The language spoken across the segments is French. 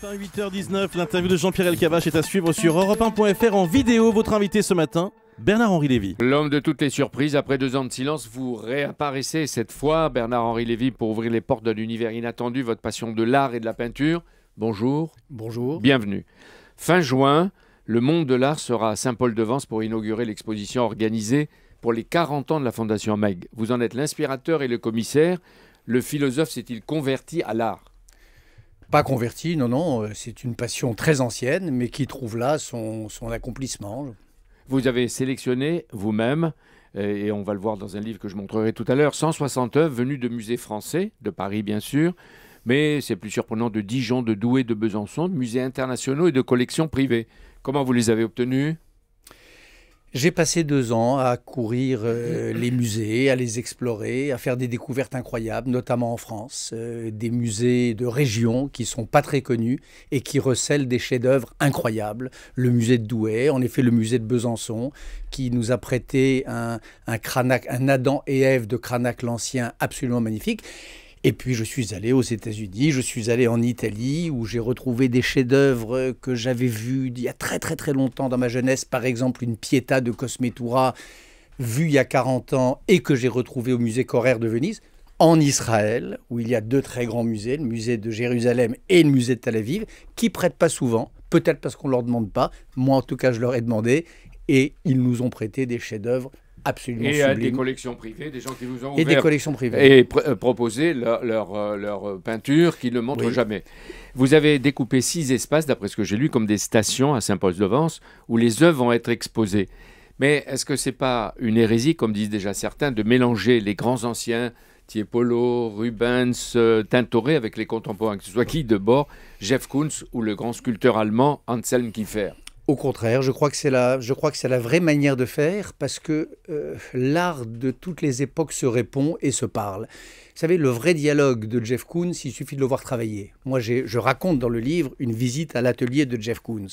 matin, 8h19, l'interview de Jean-Pierre Elkabbach est à suivre sur Europe1.fr en vidéo. Votre invité ce matin, Bernard-Henri Lévy. L'homme de toutes les surprises, après 2 ans de silence, vous réapparaissez cette fois, Bernard-Henri Lévy, pour ouvrir les portes d'un univers inattendu, votre passion de l'art et de la peinture. Bonjour. Bonjour. Bienvenue. Fin juin, le monde de l'art sera à Saint-Paul-de-Vence pour inaugurer l'exposition organisée pour les 40 ans de la Fondation Meg. Vous en êtes l'inspirateur et le commissaire. Le philosophe s'est-il converti à l'art ? Pas converti, non, c'est une passion très ancienne, mais qui trouve là son accomplissement. Vous avez sélectionné vous-même, et on va le voir dans un livre que je montrerai tout à l'heure, 160 œuvres venues de musées français, de Paris bien sûr, mais c'est plus surprenant de Dijon, de Douai, de Besançon, de musées internationaux et de collections privées. Comment vous les avez obtenues ? J'ai passé 2 ans à courir les musées, à les explorer, à faire des découvertes incroyables, notamment en France, des musées de région qui sont pas très connus et qui recèlent des chefs-d'œuvre incroyables. Le musée de Douai, en effet le musée de Besançon, qui nous a prêté un Adam et Ève de Cranach l'Ancien absolument magnifique. Et puis je suis allé aux États-Unis, je suis allé en Italie où j'ai retrouvé des chefs-d'œuvre que j'avais vus il y a très très très longtemps dans ma jeunesse. Par exemple une Pietà de Cosmetura vue il y a 40 ans et que j'ai retrouvé au musée Correr de Venise. En Israël où il y a 2 très grands musées, le musée de Jérusalem et le musée de Tel Aviv, qui prêtent pas souvent, peut-être parce qu'on leur demande pas. Moi en tout cas je leur ai demandé et ils nous ont prêté des chefs-d'œuvre absolument sublime. Des collections privées, des gens qui vous ont et ouvert des collections privées. Et proposé leur peinture qu'ils ne montrent jamais. Vous avez découpé 6 espaces, d'après ce que j'ai lu, comme des stations à Saint-Paul-de-Vence, où les œuvres vont être exposées. Mais est-ce que ce n'est pas une hérésie, comme disent déjà certains, de mélanger les grands anciens, Tiepolo, Rubens, Tintoret, avec les contemporains, que ce soit Guy Debord, Jeff Koons ou le grand sculpteur allemand Anselm Kiefer? Au contraire, je crois que c'est la vraie manière de faire parce que l'art de toutes les époques se répond et se parle. Vous savez, le vrai dialogue de Jeff Koons, il suffit de le voir travailler. Moi, je raconte dans le livre une visite à l'atelier de Jeff Koons.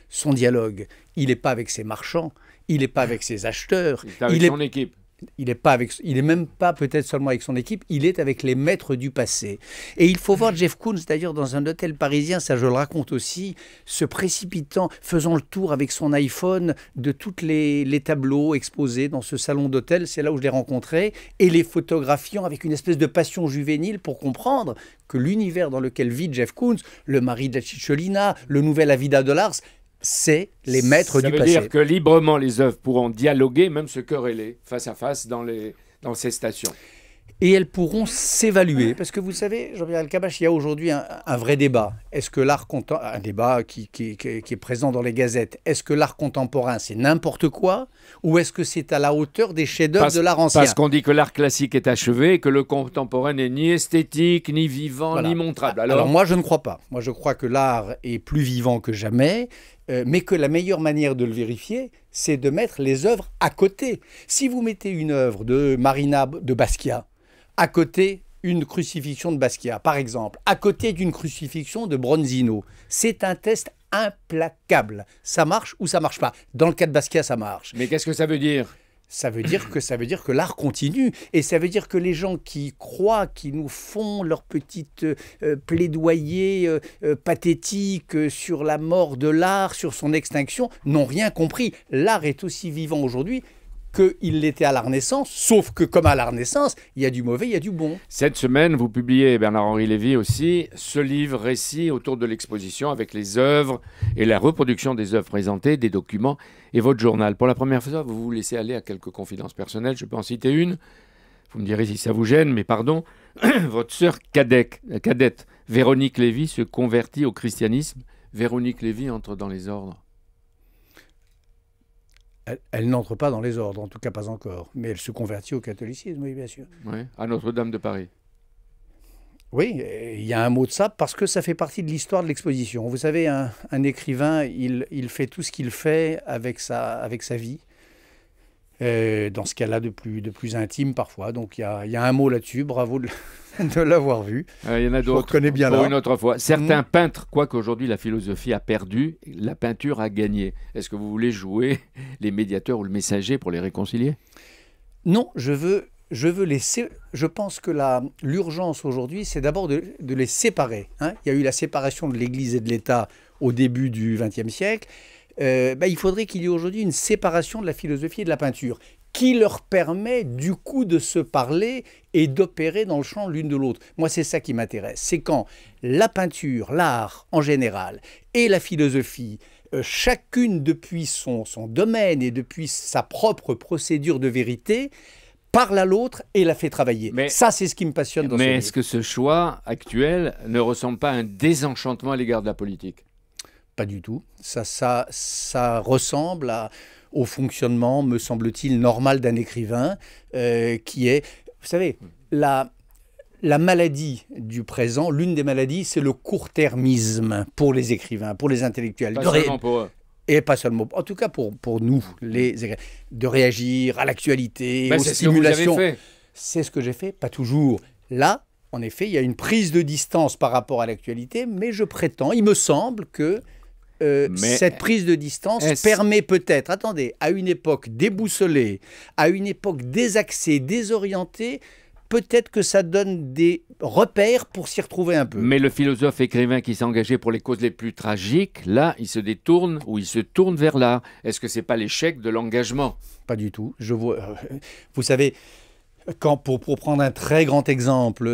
Son dialogue, il n'est pas avec ses marchands, il n'est pas avec ses acheteurs. Il est avec son équipe. Il est même pas peut-être seulement avec son équipe, il est avec les maîtres du passé. Et il faut voir Jeff Koons d'ailleurs dans un hôtel parisien, ça je le raconte aussi, se précipitant, faisant le tour avec son iPhone de tous les tableaux exposés dans ce salon d'hôtel, c'est là où je l'ai rencontré, et les photographiant avec une espèce de passion juvénile pour comprendre que l'univers dans lequel vit Jeff Koons, le mari de la Cicciolina, le nouvel Avida de Lars, c'est les maîtres du passé. Ça veut dire que librement les œuvres pourront dialoguer, même se quereller, face à face dans ces stations. Et elles pourront s'évaluer. Parce que vous savez, Jean-Pierre Elkabbach, il y a aujourd'hui un vrai débat. Est-ce que l'art contemporain, un débat qui est présent dans les gazettes, est-ce que l'art contemporain c'est n'importe quoi ou est-ce que c'est à la hauteur des chefs-d'œuvre de l'art ancien? Parce qu'on dit que l'art classique est achevé et que le contemporain n'est ni esthétique, ni vivant, voilà, ni montrable. Alors moi je ne crois pas. Moi je crois que l'art est plus vivant que jamais. Mais que la meilleure manière de le vérifier, c'est de mettre les œuvres à côté. Si vous mettez une œuvre de Marina de Basquiat, à côté une crucifixion de Basquiat, par exemple, à côté d'une crucifixion de Bronzino, c'est un test implacable. Ça marche ou ça marche pas. Dans le cas de Basquiat, ça marche. Mais qu'est-ce que ça veut dire ? Ça veut dire que l'art continue et ça veut dire que les gens qui croient, qui nous font leur petite plaidoyer pathétique sur la mort de l'art, sur son extinction, n'ont rien compris. L'art est aussi vivant aujourd'hui qu'il l'était à la Renaissance, sauf que comme à la Renaissance, il y a du mauvais, il y a du bon. Cette semaine, vous publiez, Bernard-Henri Lévy aussi, ce livre récit autour de l'exposition avec les œuvres et la reproduction des œuvres présentées, des documents et votre journal. Pour la première fois, vous vous laissez aller à quelques confidences personnelles. Je peux en citer une. Vous me direz si ça vous gêne, mais pardon. Votre sœur cadette, Véronique Lévy, se convertit au christianisme. Véronique Lévy entre dans les ordres. Elle n'entre pas dans les ordres, en tout cas pas encore. Mais elle se convertit au catholicisme, oui, bien sûr. Oui, à Notre-Dame de Paris. Oui, il y a un mot de ça parce que ça fait partie de l'histoire de l'exposition. Vous savez, un écrivain, il fait tout ce qu'il fait avec sa vie, dans ce cas-là de plus intime parfois. Donc il y a un mot là-dessus, bravo de l'avoir vu. Il y en a d'autres, bien pour là. Une autre fois. Certains peintres, quoique aujourd'hui la philosophie a perdu, la peinture a gagné. Est-ce que vous voulez jouer les médiateurs ou le messager pour les réconcilier ? Non, je veux Je pense que l'urgence aujourd'hui, c'est d'abord de les séparer. Hein. Il y a eu la séparation de l'Église et de l'État au début du XXe siècle. Il faudrait qu'il y ait aujourd'hui une séparation de la philosophie et de la peinture qui leur permet du coup de se parler et d'opérer dans le champ l'une de l'autre. Moi, c'est ça qui m'intéresse. C'est quand la peinture, l'art en général et la philosophie, chacune depuis son domaine et depuis sa propre procédure de vérité, parle à l'autre et la fait travailler. Ça, c'est ce qui me passionne dans ce livre. Mais est-ce que ce choix actuel ne ressemble pas à un désenchantement à l'égard de la politique ? Pas du tout. Ça ressemble au fonctionnement, me semble-t-il, normal d'un écrivain qui est... Vous savez, la maladie du présent, l'une des maladies, c'est le court-termisme pour les écrivains, pour les intellectuels. Pas seulement pour eux. Et pas seulement, en tout cas pour nous, les écrivains, de réagir à l'actualité, aux stimulations. C'est ce que vous avez fait. C'est ce que j'ai fait, pas toujours. Là, en effet, il y a une prise de distance par rapport à l'actualité, mais je prétends, il me semble que cette prise de distance permet peut-être, attendez, à une époque déboussolée, à une époque désaxée, désorientée, peut-être que ça donne des repères pour s'y retrouver un peu. Mais le philosophe écrivain qui s'est engagé pour les causes les plus tragiques, là, il se détourne ou il se tourne vers là. Est-ce que c'est pas l'échec de l'engagement ? Pas du tout. Vous savez, pour prendre un très grand exemple,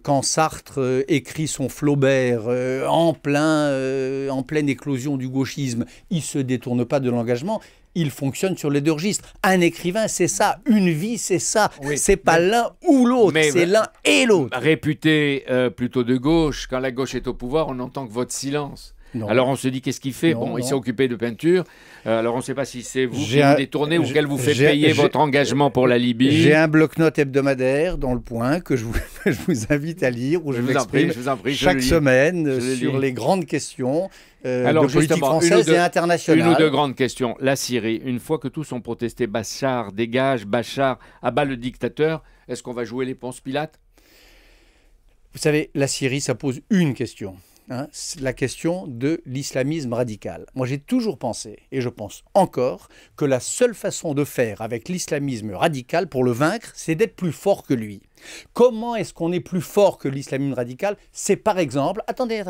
quand Sartre écrit son Flaubert en pleine éclosion du gauchisme, il ne se détourne pas de l'engagement. Il fonctionne sur les deux registres. Un écrivain, c'est ça. Une vie, c'est ça. Oui, c'est pas l'un ou l'autre, c'est l'un et l'autre. Réputé plutôt de gauche, quand la gauche est au pouvoir, on n'entend que votre silence. Non. Alors on se dit qu'est-ce qu'il fait ? Il s'est occupé de peinture. Alors on ne sait pas si c'est vous qui vous détournez ou qu'elle vous fait payer votre engagement pour la Libye. J'ai un bloc-notes hebdomadaire dans Le Point que je vous invite à lire, où je m'exprime chaque semaine sur les grandes questions de politique française et internationale. Une ou deux grandes questions. La Syrie, une fois que tous ont protesté, Bachar dégage, Bachar abat le dictateur, est-ce qu'on va jouer les Ponce Pilate ? Vous savez, la Syrie, ça pose une question. Hein, la question de l'islamisme radical. Moi, j'ai toujours pensé, et je pense encore, que la seule façon de faire avec l'islamisme radical pour le vaincre, c'est d'être plus fort que lui. Comment est-ce qu'on est plus fort que l'islamisme radical ? C'est par exemple, attendez,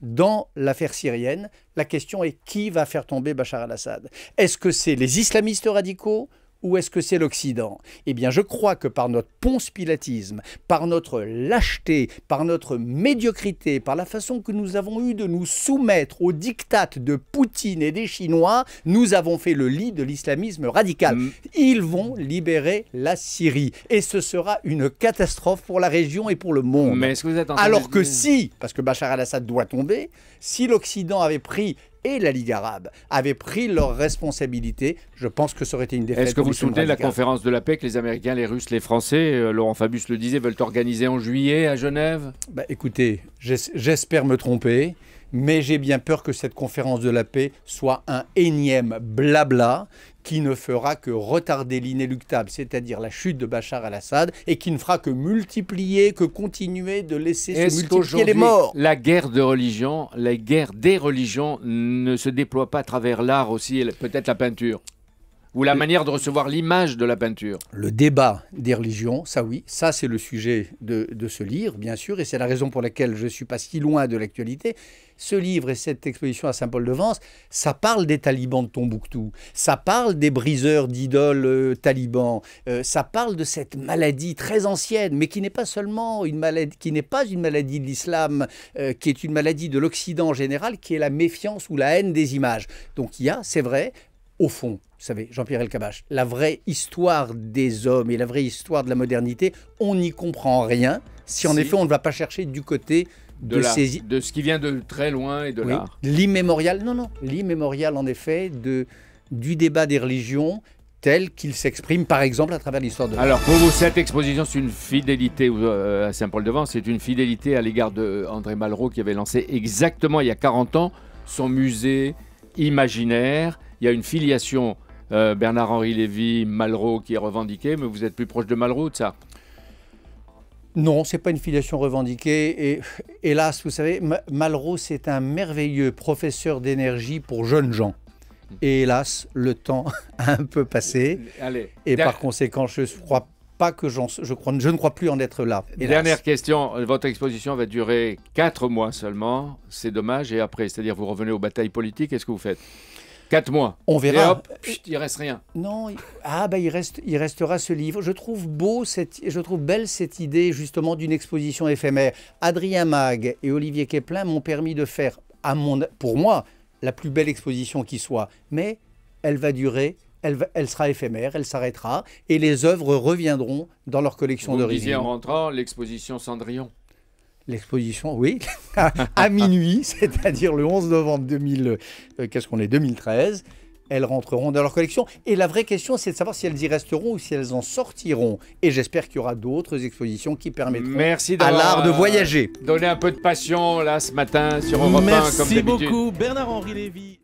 dans l'affaire syrienne, la question est qui va faire tomber Bachar al-Assad ? Est-ce que c'est les islamistes radicaux ? Ou est-ce que c'est l'Occident ? Eh bien, je crois que par notre ponce-pilatisme, par notre lâcheté, par notre médiocrité, par la façon que nous avons eu de nous soumettre aux diktats de Poutine et des Chinois, nous avons fait le lit de l'islamisme radical. Ils vont libérer la Syrie. Et ce sera une catastrophe pour la région et pour le monde. Mais est-ce que vous êtes en train Alors que si, parce que Bachar al-Assad doit tomber, si l'Occident avait pris et la Ligue arabe avaient pris leurs responsabilités, je pense que ça aurait été une défaite. Est-ce que vous soutenez la conférence de la paix que les Américains, les Russes, les Français, Laurent Fabius le disait, veulent organiser en juillet à Genève ? Écoutez, j'espère me tromper, mais j'ai bien peur que cette conférence de la paix soit un énième blabla qui ne fera que retarder l'inéluctable, c'est-à-dire la chute de Bachar al-Assad, et qui ne fera que multiplier, que continuer de laisser se multiplier les morts. La guerre de religion, la guerre des religions ne se déploie pas à travers l'art aussi, peut-être la peinture ? Ou la manière de recevoir l'image de la peinture. Le débat des religions, ça oui, ça c'est le sujet de ce livre, bien sûr, et c'est la raison pour laquelle je ne suis pas si loin de l'actualité. Ce livre et cette exposition à Saint-Paul-de-Vence, ça parle des talibans de Tombouctou, ça parle des briseurs d'idoles talibans, ça parle de cette maladie très ancienne, mais qui n'est pas seulement une maladie, qui n'est pas une maladie de l'islam, qui est une maladie de l'Occident en général, qui est la méfiance ou la haine des images. Donc il y a, c'est vrai, au fond, vous savez, Jean-Pierre Elkabbach, la vraie histoire des hommes et la vraie histoire de la modernité, on n'y comprend rien si en effet on ne va pas chercher du côté de ce qui vient de très loin et de l'art. L'immémorial, l'immémorial en effet du débat des religions tel qu'il s'exprime par exemple à travers l'histoire de l'art. Alors pour vous, cette exposition, c'est une fidélité à Saint-Paul-de-Vence, c'est une fidélité à l'égard d'André Malraux qui avait lancé exactement il y a 40 ans son musée imaginaire. Il y a une filiation Bernard-Henri Lévy, Malraux qui est revendiquée, mais vous êtes plus proche de Malraux, de ça ? Non, ce n'est pas une filiation revendiquée. Et hélas, vous savez, Malraux, c'est un merveilleux professeur d'énergie pour jeunes gens. Et hélas, le temps a un peu passé. Par conséquent, je crois pas que je ne crois plus en être là. Hélas. Dernière question, votre exposition va durer 4 mois seulement, c'est dommage, et après, c'est-à-dire vous revenez aux batailles politiques, qu'est-ce que vous faites? 4 mois. On verra. Et hop, il reste rien. Non, il restera ce livre. Je trouve belle cette idée justement d'une exposition éphémère. Adrien Mag et Olivier Keplin m'ont permis de faire, pour moi, la plus belle exposition qui soit. Mais elle va durer, elle sera éphémère, elle s'arrêtera et les œuvres reviendront dans leur collection Vous d'origine. disiez en rentrant l'exposition Cendrillon. L'exposition, oui, à minuit, c'est-à-dire le 11 novembre 2013, elles rentreront dans leur collection. Et la vraie question, c'est de savoir si elles y resteront ou si elles en sortiront. Et j'espère qu'il y aura d'autres expositions qui permettront à l'art de voyager. Donner un peu de passion là ce matin sur Europe 1 comme d'habitude. Merci beaucoup, Bernard-Henri Lévy.